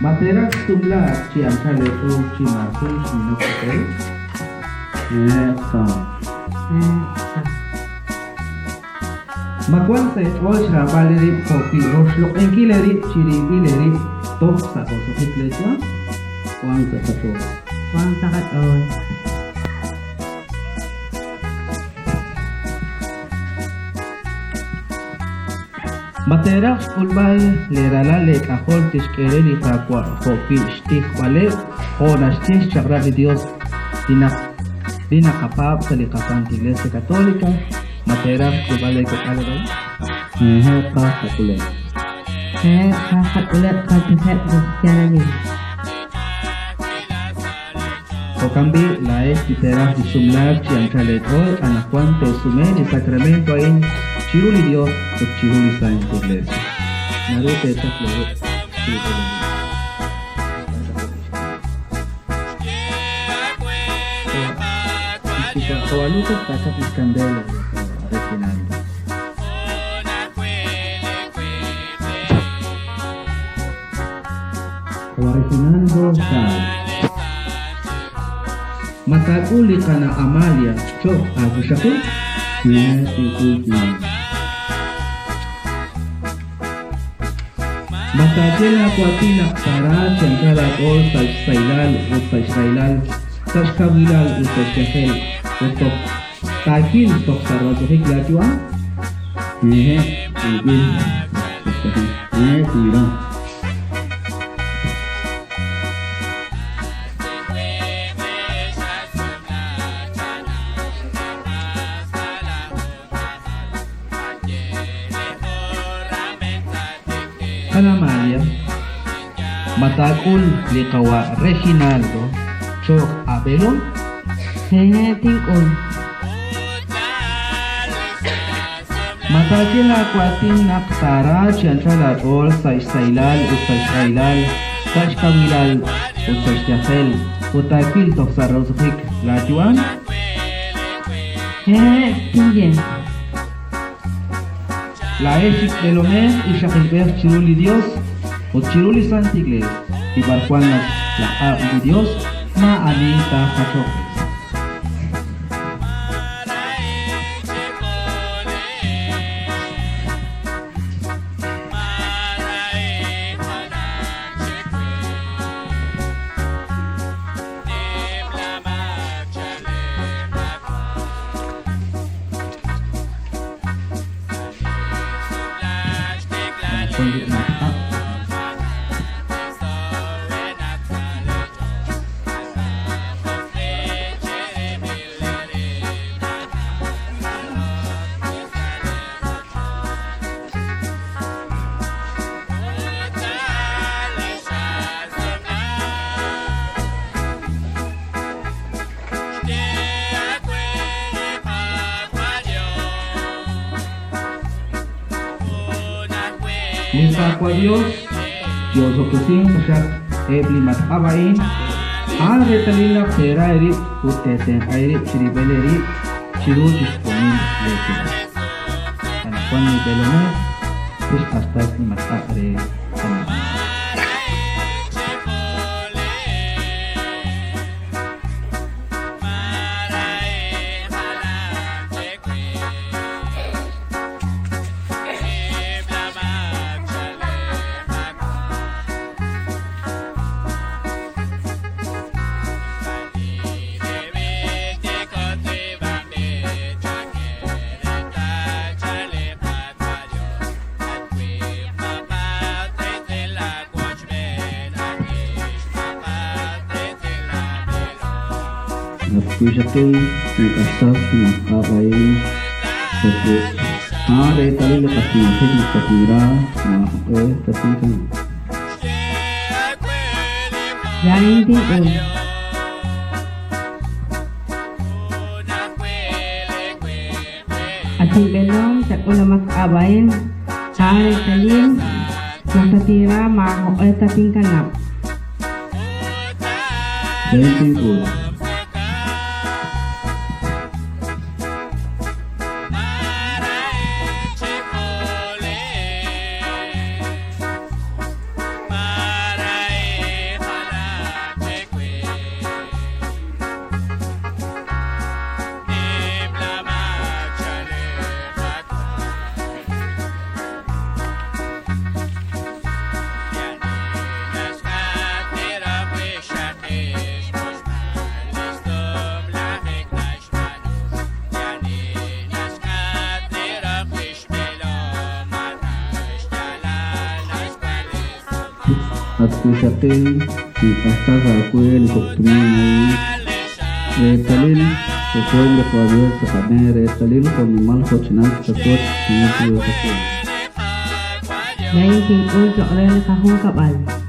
Matera tumla ci anchale o ci marsun ci no hotel. Esa. Makwante oshra baleri kopi roshlo enkileri chirigileri tok sa ko so hikletwa. Juan sa kaso. Wang takat on. Matera ulbal lerala le kahol tishkere li kakwa kopi shtik wale ona shtik chagra de Dios dina kapab sa likapan iglesia católica. Matera ulbal le kakala Ka kakule. Kakat ulit kalpiset Kristiana ni. Okambi laes titeras di sumlag ci anchaletol anakuan te sume di sacramento ain chiruli Dios o chiruli Santa Iglesia. Narute etas laro. Kawalutas takat iskandelo refinando. Kawarefinando sa Mataguli ka na Amalia, Chok, ako siya ko? Matagila ko atina para siyangkala ko sa Israelal o sa Israelal, sa Shkawilal o sa Shechel, o sa Takil, tok sa Rajohik Lajwa? Tira. Amalia, Matagul likawa Reginaldo, Chok Abelon, Tingkol. Matagila ko atin naktara siyangkala ko sa Israelal o sa Israelal, sa Shkawilal o sa Shechel, o Takil, tok sa Rajohik Lajwa? Tingyen. La Eshik Elomes y Shakilber Chiruli Dios o Chiruli Santa Iglesia y Barjuan la A de Dios ma anita Hachok. Misa kwa Dios, Dios okusin masyat ebli matabain, ang retalila kera eri uteten airi chiribele eri chiru disponin lekin. Anakuan ni belone, dus astas ni matare sama. Nakushakil, nagkastas, makabayin, sakit. Ada tali lepas masih dikira, tapi kan. Yain tingkol. Ating belong sa ulamak abayin. Hari talin. Nasatira mako tating kanap. Jadi tingkul. at kusating ni pastor sa kuel koktumay retalil sa kuel le kuel sa kane retalil ko ni mal ko chinan sa kuel ni kuel sa kuel 19 ul sa oral kahong kapal.